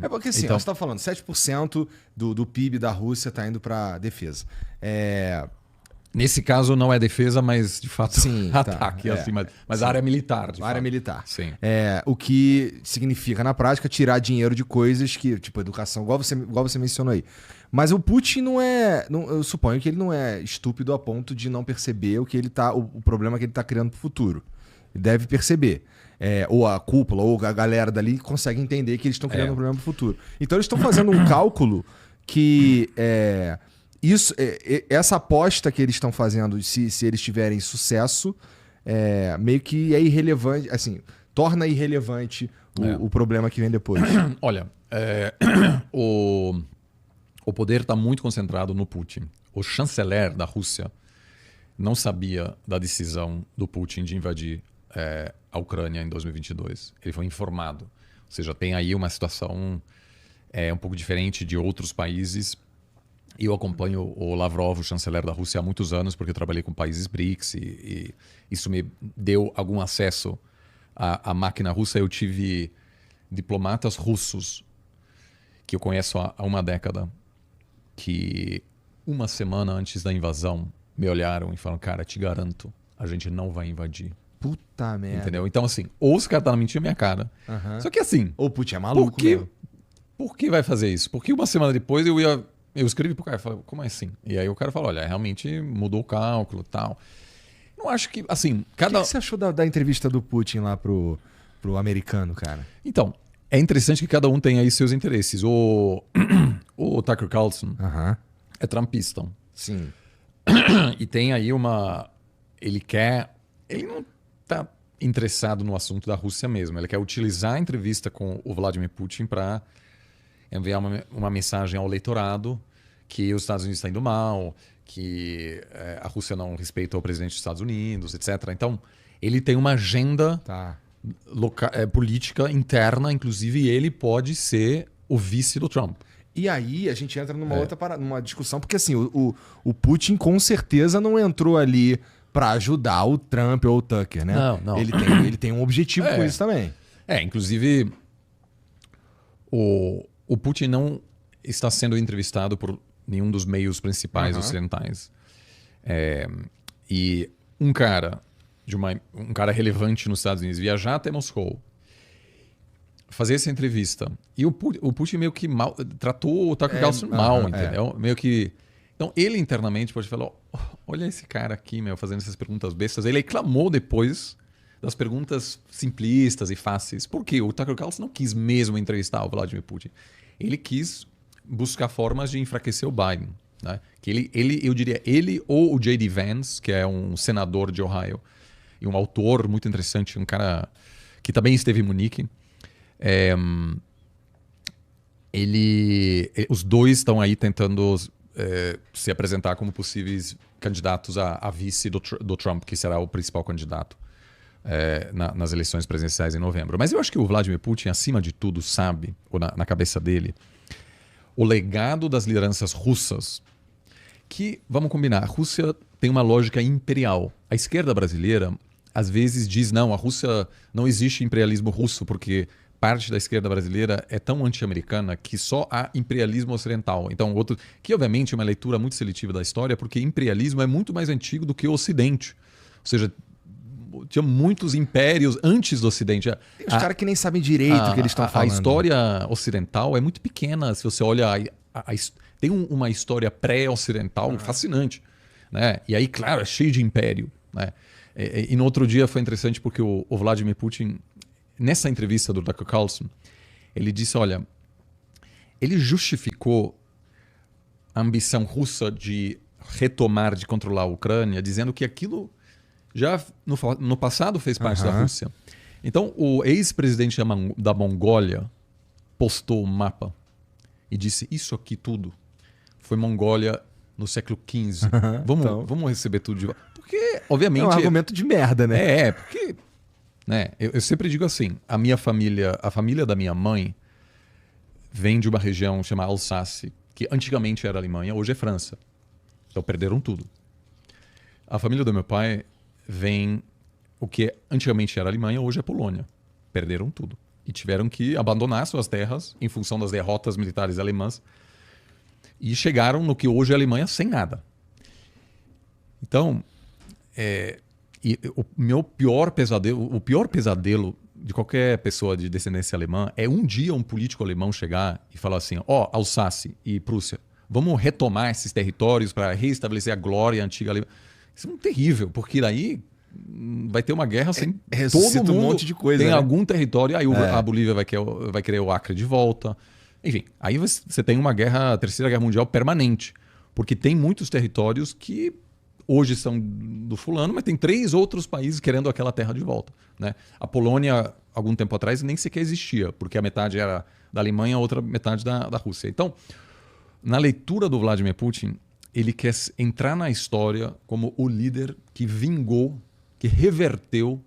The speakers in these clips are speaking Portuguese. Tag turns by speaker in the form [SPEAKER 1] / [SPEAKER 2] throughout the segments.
[SPEAKER 1] É porque assim,
[SPEAKER 2] Então,
[SPEAKER 1] você está falando, 7% do PIB da Rússia está indo para defesa.
[SPEAKER 2] nesse caso não é defesa, mas de fato
[SPEAKER 1] Sim, tá.
[SPEAKER 2] ataque, assim, mas a
[SPEAKER 1] Sim.
[SPEAKER 2] área militar, de
[SPEAKER 1] Área
[SPEAKER 2] fato.
[SPEAKER 1] militar.
[SPEAKER 2] Sim.
[SPEAKER 1] O que significa, na prática, tirar dinheiro de coisas que, tipo, educação, igual você mencionou aí. Mas o Putin não é. Eu suponho que ele não é estúpido a ponto de não perceber o problema que ele está criando pro futuro. Ele deve perceber. Ou a cúpula, ou a galera dali consegue entender que eles estão criando um problema pro futuro. Então eles estão fazendo um cálculo que. Essa aposta que eles estão fazendo, se eles tiverem sucesso, meio que é irrelevante, assim, torna irrelevante o problema que vem depois.
[SPEAKER 2] Olha, o poder está muito concentrado no Putin. O chanceler da Rússia não sabia da decisão do Putin de invadir a Ucrânia em 2022. Ele foi informado. Ou seja, tem aí uma situação um pouco diferente de outros países. Eu acompanho o Lavrov, o chanceler da Rússia, há muitos anos, porque eu trabalhei com países BRICS e isso me deu algum acesso à máquina russa. Eu tive diplomatas russos que eu conheço há uma década, que uma semana antes da invasão me olharam e falaram: cara, te garanto, a gente não vai invadir.
[SPEAKER 1] Puta merda.
[SPEAKER 2] Entendeu? Então, assim, ou os caras estão mentindo na minha cara. Só que assim,
[SPEAKER 1] Ou o Putin é maluco mesmo.
[SPEAKER 2] por que vai fazer isso? Porque uma semana depois eu escrevi pro cara e falei: como é assim? E aí o cara falou: olha, realmente mudou o cálculo e tal. Não acho que, assim,
[SPEAKER 1] O que você achou da entrevista do Putin lá pro americano, cara?
[SPEAKER 2] Então, é interessante que cada um tem aí seus interesses. O Tucker Carlson é trumpista.
[SPEAKER 1] Sim.
[SPEAKER 2] E tem aí Ele não tá interessado no assunto da Rússia mesmo. Ele quer utilizar a entrevista com o Vladimir Putin para enviar uma mensagem ao eleitorado que os Estados Unidos estão indo mal, que a Rússia não respeita o presidente dos Estados Unidos, etc. Então, ele tem uma agenda política interna, inclusive ele pode ser o vice do Trump.
[SPEAKER 1] E aí a gente entra numa discussão, porque assim, o Putin com certeza não entrou ali para ajudar o Trump ou o Tucker, né?
[SPEAKER 2] Não.
[SPEAKER 1] Ele tem um objetivo com isso também.
[SPEAKER 2] Inclusive, o Putin não está sendo entrevistado por nenhum dos meios principais ocidentais. E um cara relevante nos Estados Unidos viajar até Moscou, fazer essa entrevista, e o Putin meio que tratou o Tucker Carlson mal, entendeu? Meio que... Então ele internamente pode falar: olha esse cara aqui, fazendo essas perguntas bestas. Ele reclamou depois das perguntas simplistas e fáceis. Por quê? O Tucker Carlson não quis mesmo entrevistar o Vladimir Putin. Ele quis buscar formas de enfraquecer o Biden, né? Que eu diria, ele ou o J.D. Vance, que é um senador de Ohio e um autor muito interessante, um cara que também esteve em Munique. Os dois estão aí tentando se apresentar como possíveis candidatos a vice do Trump, que será o principal candidato nas eleições presidenciais em novembro. Mas eu acho que o Vladimir Putin, acima de tudo, sabe, ou na cabeça dele, o legado das lideranças russas, que, vamos combinar, a Rússia tem uma lógica imperial. A esquerda brasileira, às vezes, diz: não, a Rússia não existe imperialismo russo, porque parte da esquerda brasileira é tão anti-americana que só há imperialismo ocidental. Então, que obviamente é uma leitura muito seletiva da história, porque imperialismo é muito mais antigo do que o Ocidente. Ou seja, tinha muitos impérios antes do Ocidente.
[SPEAKER 1] Tem os caras que nem sabem direito o que eles estão falando.
[SPEAKER 2] A história ocidental é muito pequena. Se você olha, tem uma história pré-ocidental fascinante, né? E aí, claro, é cheio de império, né? E no outro dia foi interessante porque o Vladimir Putin, nessa entrevista do Tucker Carlson, ele disse: olha, ele justificou a ambição russa de retomar, de controlar a Ucrânia, dizendo que aquilo já no passado fez parte da Rússia. Então, o ex-presidente da Mongólia postou um mapa e disse: isso aqui tudo foi Mongólia no século XV. Vamos receber tudo de volta. Porque, obviamente...
[SPEAKER 1] É um argumento de merda, né?
[SPEAKER 2] Porque... né, eu sempre digo assim, a família da minha mãe vem de uma região chamada Alsácia, que antigamente era Alemanha, hoje é França. Então perderam tudo. A família do meu pai vem, o que antigamente era Alemanha, hoje é Polônia. Perderam tudo. e tiveram que abandonar suas terras em função das derrotas militares alemãs e chegaram no que hoje é a Alemanha sem nada. Então, o meu pior pesadelo de qualquer pessoa de descendência alemã é um dia um político alemão chegar e falar assim, Alsácia e Prússia, vamos retomar esses territórios para reestabelecer a glória antiga alemã. Isso é terrível, porque daí vai ter uma guerra sem todo mundo
[SPEAKER 1] um monte de coisa,
[SPEAKER 2] tem
[SPEAKER 1] né?
[SPEAKER 2] algum território, aí a Bolívia vai querer o Acre de volta. Enfim, aí você tem uma terceira guerra mundial permanente, porque tem muitos territórios que hoje são do fulano, mas tem 3 outros países querendo aquela terra de volta, né? A Polônia, algum tempo atrás, nem sequer existia, porque a metade era da Alemanha, a outra metade da Rússia. Então, na leitura do Vladimir Putin, ele quer entrar na história como o líder que vingou, que reverteu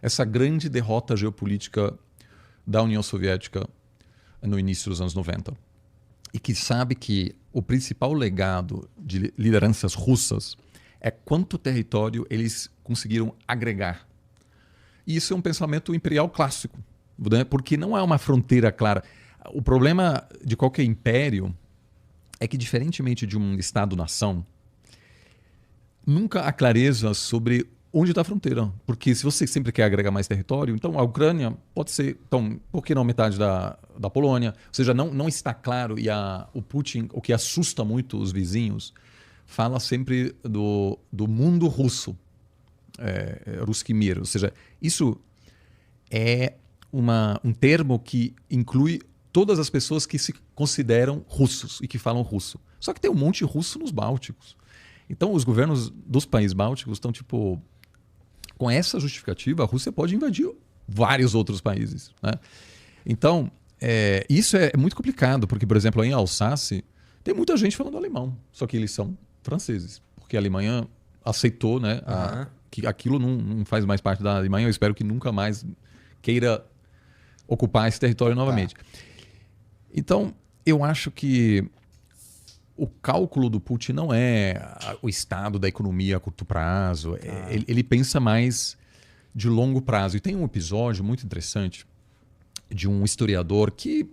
[SPEAKER 2] essa grande derrota geopolítica da União Soviética no início dos anos 90. E que sabe que o principal legado de lideranças russas é quanto território eles conseguiram agregar. E isso é um pensamento imperial clássico, né? Porque não há uma fronteira clara. O problema de qualquer império é que, diferentemente de um Estado-nação, nunca há clareza sobre onde está a fronteira. Porque se você sempre quer agregar mais território, então a Ucrânia pode ser, então, por que não metade da Polônia? Ou seja, não está claro, e o Putin, o que assusta muito os vizinhos, fala sempre do mundo russo, Ruski Mir. Ou seja, isso é um termo que inclui todas as pessoas que se consideram russos e que falam russo. Só que tem um monte de russo nos Bálticos. Então, os governos dos países bálticos estão tipo... Com essa justificativa, a Rússia pode invadir vários outros países, né? Então, isso é muito complicado, porque, por exemplo, em Alsácia, tem muita gente falando alemão, só que eles são franceses, porque a Alemanha aceitou, né, que aquilo não faz mais parte da Alemanha. Eu espero que nunca mais queira ocupar esse território novamente. Então, eu acho que o cálculo do Putin não é o estado da economia a curto prazo. Ele pensa mais de longo prazo. E tem um episódio muito interessante de um historiador que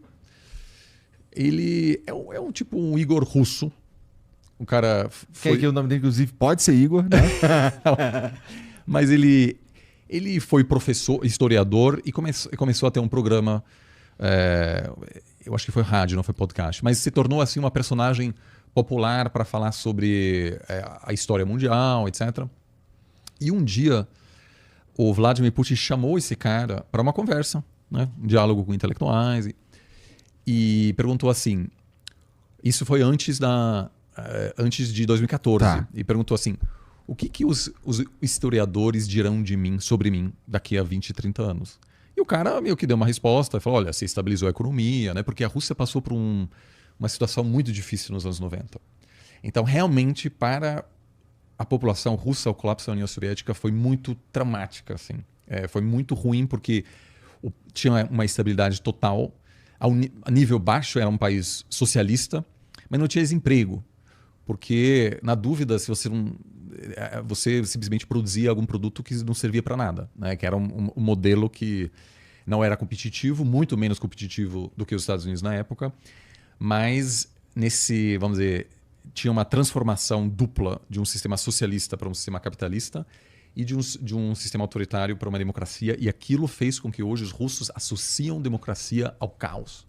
[SPEAKER 2] ele é um tipo um Igor russo. Um cara
[SPEAKER 1] Quem é que o nome dele, inclusive, pode ser Igor, né?
[SPEAKER 2] Mas ele foi professor, historiador, e começou a ter um programa... eu acho que foi rádio, não foi podcast, mas se tornou assim uma personagem popular para falar sobre a história mundial, etc. E um dia o Vladimir Putin chamou esse cara para uma conversa, né, um diálogo com intelectuais, e perguntou assim, isso foi antes de 2014, e perguntou assim, o que os historiadores dirão de mim, sobre mim, daqui a 20, 30 anos? E o cara meio que deu uma resposta, falou, olha, você estabilizou a economia, né? Porque a Rússia passou por uma situação muito difícil nos anos 90. Então, realmente, para a população russa, o colapso da União Soviética foi muito traumática, assim. Foi muito ruim porque tinha uma estabilidade total. A nível baixo, era um país socialista, mas não tinha desemprego. Porque, na dúvida, se você simplesmente produzia algum produto que não servia para nada, né? Que era um modelo que não era competitivo, muito menos competitivo do que os Estados Unidos na época, mas vamos dizer, tinha uma transformação dupla de um sistema socialista para um sistema capitalista e de um sistema autoritário para uma democracia, e aquilo fez com que hoje os russos associam democracia ao caos.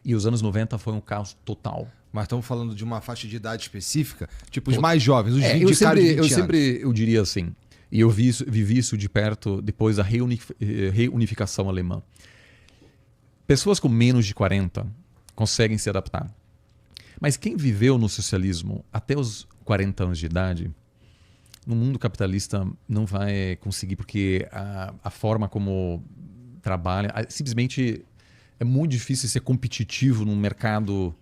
[SPEAKER 2] E os anos 90 foi um caos total.
[SPEAKER 1] Mas estamos falando de uma faixa de idade específica? Tipo, os mais jovens, os 20,
[SPEAKER 2] eu diria assim, e eu vivi isso de perto depois da reunificação alemã. Pessoas com menos de 40 conseguem se adaptar. Mas quem viveu no socialismo até os 40 anos de idade, no mundo capitalista não vai conseguir, porque a forma como trabalha, simplesmente é muito difícil ser competitivo num mercado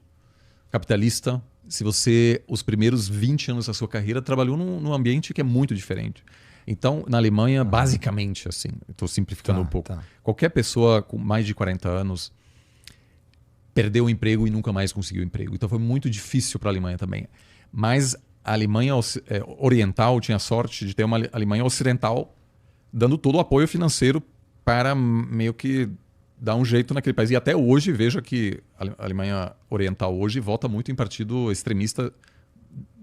[SPEAKER 2] capitalista se você, os primeiros 20 anos da sua carreira, trabalhou num ambiente que é muito diferente. Então, na Alemanha, basicamente, assim, estou simplificando um pouco, qualquer pessoa com mais de 40 anos perdeu o emprego e nunca mais conseguiu emprego. Então, foi muito difícil para a Alemanha também. Mas a Alemanha oriental tinha a sorte de ter uma Alemanha ocidental dando todo o apoio financeiro para meio que dá um jeito naquele país. E até hoje, veja que a Alemanha Oriental hoje vota muito em partido extremista,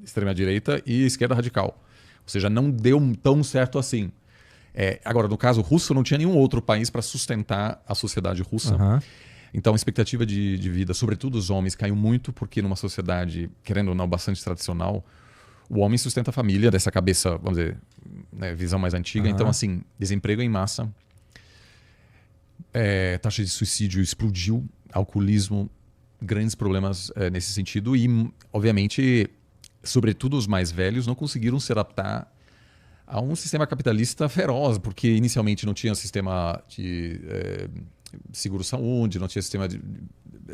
[SPEAKER 2] extrema-direita e esquerda radical. Ou seja, não deu tão certo assim. Agora, no caso russo, não tinha nenhum outro país para sustentar a sociedade russa.
[SPEAKER 1] Aham.
[SPEAKER 2] Então, a expectativa de vida, sobretudo os homens, caiu muito porque numa sociedade, querendo ou não, bastante tradicional, o homem sustenta a família dessa cabeça, vamos dizer, né, visão mais antiga.
[SPEAKER 1] Aham.
[SPEAKER 2] Então, assim, desemprego em massa, taxa de suicídio explodiu, alcoolismo, grandes problemas nesse sentido e, obviamente, sobretudo os mais velhos não conseguiram se adaptar a um sistema capitalista feroz, porque inicialmente não tinha sistema de seguro-saúde, não tinha sistema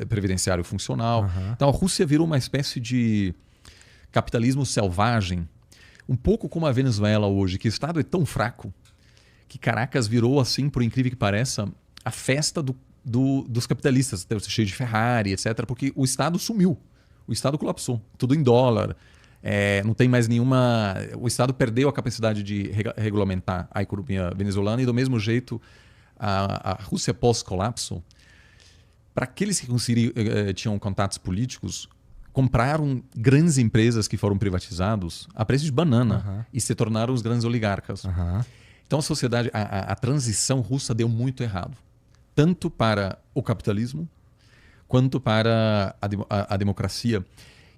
[SPEAKER 2] previdenciário funcional.
[SPEAKER 1] Aham.
[SPEAKER 2] Então a Rússia virou uma espécie de capitalismo selvagem, um pouco como a Venezuela hoje, que o Estado é tão fraco que Caracas virou, assim, por incrível que pareça, a festa dos capitalistas, cheio de Ferrari, etc., porque o Estado sumiu, o Estado colapsou, tudo em dólar. Não tem mais nenhuma... O Estado perdeu a capacidade de regulamentar a economia venezuelana e, do mesmo jeito, a Rússia pós-colapso, para aqueles que tinham contatos políticos, compraram grandes empresas que foram privatizadas a preço de banana
[SPEAKER 1] Aham.
[SPEAKER 2] e se tornaram os grandes oligarcas.
[SPEAKER 1] Aham.
[SPEAKER 2] Então a sociedade, a transição russa deu muito errado, tanto para o capitalismo quanto para a democracia.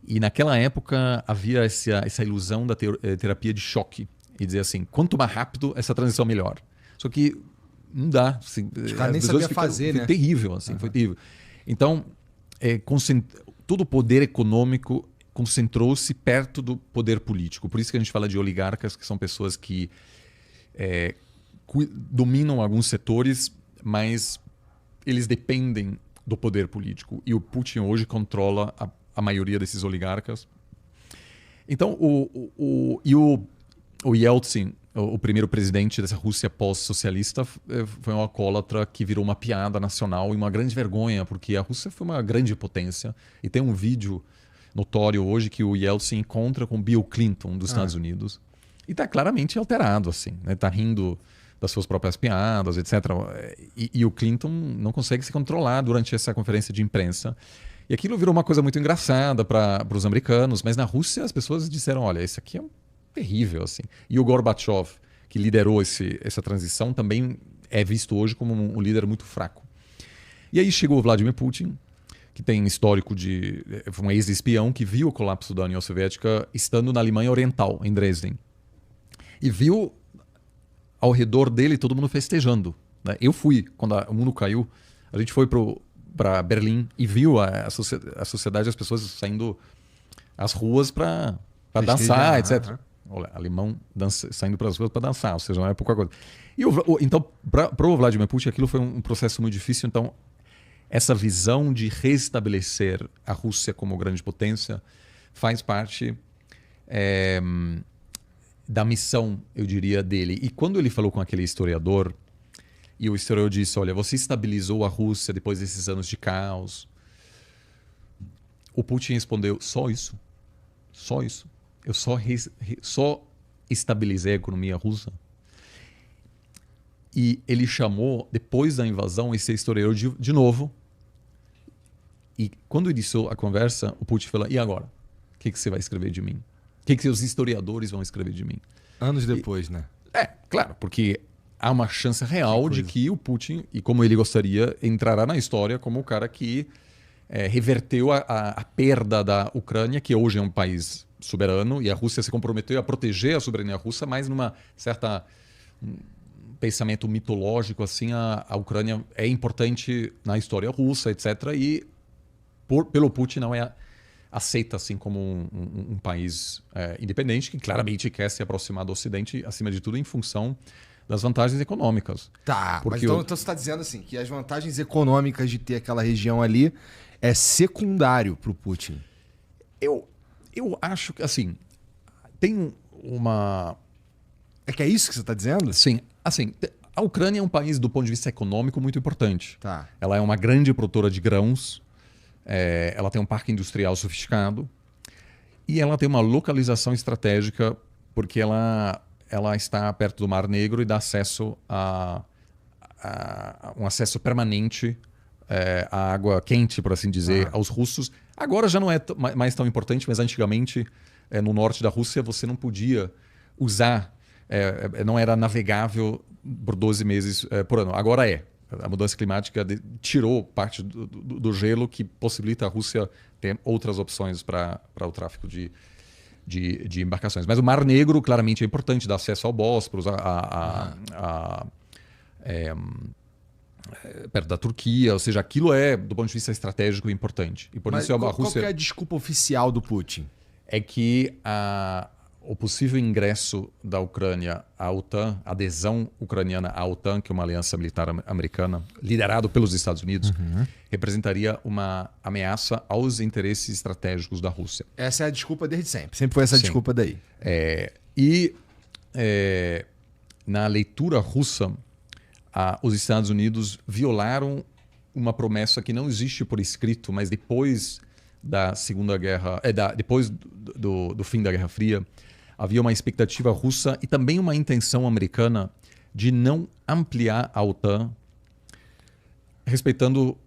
[SPEAKER 2] E naquela época havia essa ilusão da terapia de choque e dizer assim, quanto mais rápido essa transição melhor. Só que não dá. Assim,
[SPEAKER 1] Os caras nem sabiam fazer,
[SPEAKER 2] foi
[SPEAKER 1] né?
[SPEAKER 2] terrível, assim, foi terrível. Então, todo o poder econômico concentrou-se perto do poder político. Por isso que a gente fala de oligarcas, que são pessoas que dominam alguns setores, mas eles dependem do poder político. E o Putin hoje controla a maioria desses oligarcas. Então, o Yeltsin, o primeiro presidente dessa Rússia pós-socialista, foi um alcoólatra que virou uma piada nacional e uma grande vergonha, porque a Rússia foi uma grande potência. E tem um vídeo notório hoje que o Yeltsin encontra com Bill Clinton dos Estados Unidos e está claramente alterado, assim, né? Tá rindo das suas próprias piadas, etc. E o Clinton não consegue se controlar durante essa conferência de imprensa. E aquilo virou uma coisa muito engraçada para os americanos, mas na Rússia as pessoas disseram, olha, isso aqui é terrível, assim. E o Gorbachev, que liderou essa transição, também é visto hoje como um líder muito fraco. E aí chegou o Vladimir Putin, que tem histórico foi um ex-espião que viu o colapso da União Soviética estando na Alemanha Oriental, em Dresden. E viu ao redor dele todo mundo festejando, né? Eu fui, quando o mundo caiu, a gente foi para Berlim e viu a sociedade, as pessoas saindo às ruas para dançar, etc. Olha, alemão saindo para as ruas para dançar, ou seja, não é pouca coisa. Então, para o Vladimir Putin, aquilo foi um processo muito difícil. Então, essa visão de restabelecer a Rússia como grande potência faz parte da missão, eu diria, dele. E quando ele falou com aquele historiador, e o historiador disse, olha, você estabilizou a Rússia depois desses anos de caos, o Putin respondeu, só isso? Só isso? Eu só estabilizei a economia russa? E ele chamou, depois da invasão, esse historiador de novo. E quando iniciou a conversa, o Putin falou, e agora? O que você vai escrever de mim? O que os historiadores vão escrever de mim?
[SPEAKER 1] Anos depois, né?
[SPEAKER 2] Claro, porque há uma chance real de que o Putin, e como ele gostaria, entrará na história como o cara que reverteu a perda da Ucrânia, que hoje é um país soberano, e a Rússia se comprometeu a proteger a soberania russa, mas numa certa pensamento mitológico, assim, a Ucrânia é importante na história russa, etc. E pelo Putin não é aceita assim como um país independente, que claramente quer se aproximar do Ocidente, acima de tudo, em função das vantagens econômicas.
[SPEAKER 1] Tá,
[SPEAKER 2] Porque
[SPEAKER 1] mas então você está dizendo assim, que as vantagens econômicas de ter aquela região ali é secundário para o Putin.
[SPEAKER 2] Eu acho que, assim, tem uma...
[SPEAKER 1] É que é isso que você está dizendo?
[SPEAKER 2] Sim, assim, a Ucrânia é um país, do ponto de vista econômico, muito importante.
[SPEAKER 1] Tá.
[SPEAKER 2] Ela é uma grande produtora de grãos, ela tem um parque industrial sofisticado e ela tem uma localização estratégica porque ela está perto do Mar Negro e dá acesso um acesso permanente à água quente, por assim dizer, aos russos. Agora já não é mais tão importante, mas antigamente, no norte da Rússia, você não podia usar, não era navegável por 12 meses por ano. Agora é. A mudança climática tirou parte do gelo que possibilita a Rússia ter outras opções para o tráfico de embarcações. Mas o Mar Negro, claramente, é importante, dá acesso ao Bósforo, perto da Turquia, ou seja, aquilo é, do ponto de vista estratégico, importante. E por
[SPEAKER 1] Mas
[SPEAKER 2] isso a Rússia...
[SPEAKER 1] qual que é a desculpa oficial do Putin?
[SPEAKER 2] É que o possível ingresso da Ucrânia à OTAN, a adesão ucraniana à OTAN, que é uma aliança militar americana, liderado pelos Estados Unidos, representaria uma ameaça aos interesses estratégicos da Rússia.
[SPEAKER 1] Essa é a desculpa desde sempre. Sempre foi essa desculpa daí.
[SPEAKER 2] Na leitura russa, os Estados Unidos violaram uma promessa que não existe por escrito, mas depois da Segunda Guerra, depois do fim da Guerra Fria, havia uma expectativa russa e também uma intenção americana de não ampliar a OTAN, respeitando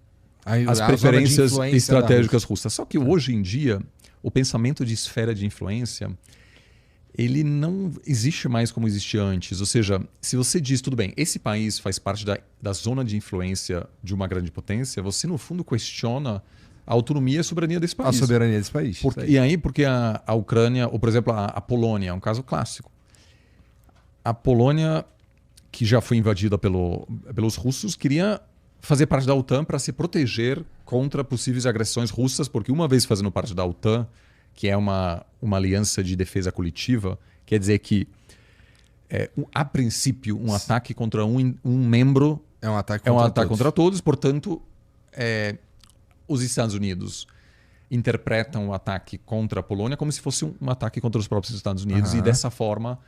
[SPEAKER 2] as preferências estratégicas russas. Só que hoje em dia, o pensamento de esfera de influência, ele não existe mais como existia antes. Ou seja, se você diz, tudo bem, esse país faz parte da zona de influência de uma grande potência, você no fundo questiona a autonomia e a soberania desse país.
[SPEAKER 1] A soberania desse país.
[SPEAKER 2] E aí, porque a Ucrânia, ou por exemplo, a Polônia, é um caso clássico. A Polônia, que já foi invadida pelos russos, queria fazer parte da OTAN para se proteger contra possíveis agressões russas, porque uma vez fazendo parte da OTAN, que é uma aliança de defesa coletiva, quer dizer que, a princípio, um ataque contra um membro
[SPEAKER 1] é um ataque
[SPEAKER 2] contra todos, portanto, os Estados Unidos interpretam o ataque contra a Polônia como se fosse um ataque contra os próprios Estados Unidos e dessa forma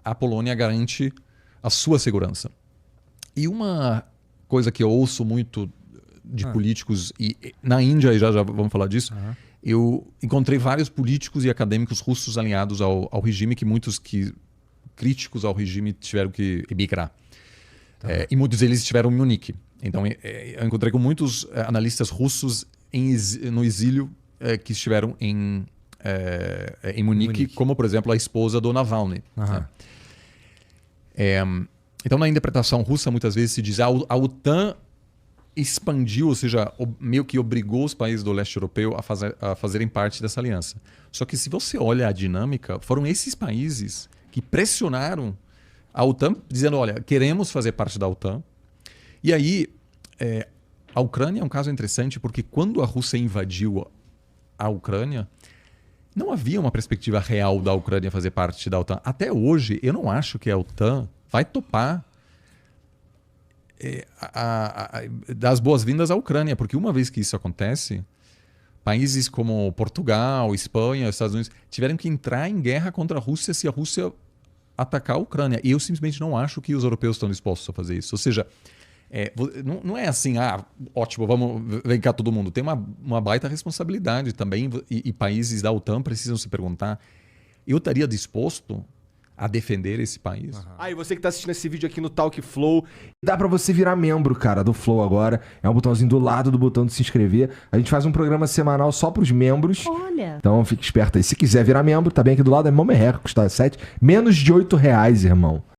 [SPEAKER 2] a Polônia garante a sua segurança. E uma coisa que eu ouço muito de políticos, e na Índia, e já vamos falar disso, eu encontrei vários políticos e acadêmicos russos alinhados ao regime, que muitos críticos ao regime tiveram que emigrar. E muitos deles estiveram em Munique. Então, eu encontrei com muitos analistas russos no exílio que estiveram em Munique, como, por exemplo, a esposa do Navalny. Então, na interpretação russa, muitas vezes se diz a OTAN expandiu, ou seja, meio que obrigou os países do leste europeu a fazerem parte dessa aliança. Só que se você olha a dinâmica, foram esses países que pressionaram a OTAN, dizendo, olha, queremos fazer parte da OTAN. E aí, a Ucrânia é um caso interessante porque quando a Rússia invadiu a Ucrânia, não havia uma perspectiva real da Ucrânia fazer parte da OTAN. Até hoje, eu não acho que a OTAN vai topar dar as boas-vindas à Ucrânia, porque uma vez que isso acontece, países como Portugal, Espanha, Estados Unidos tiveram que entrar em guerra contra a Rússia se a Rússia atacar a Ucrânia. E eu simplesmente não acho que os europeus estão dispostos a fazer isso. Ou seja, não é assim, ótimo, vem cá todo mundo. Tem uma baita responsabilidade também e países da OTAN precisam se perguntar, eu estaria disposto a defender esse país?
[SPEAKER 3] E você que tá assistindo esse vídeo aqui no Talk Flow,
[SPEAKER 1] dá pra você virar membro, cara, do Flow agora. É um botãozinho do lado do botão de se inscrever. A gente faz um programa semanal só pros membros.
[SPEAKER 4] Olha.
[SPEAKER 1] Então fique esperto aí. Se quiser virar membro, tá bem aqui do lado, é mão merreca, custa menos de R$8, irmão.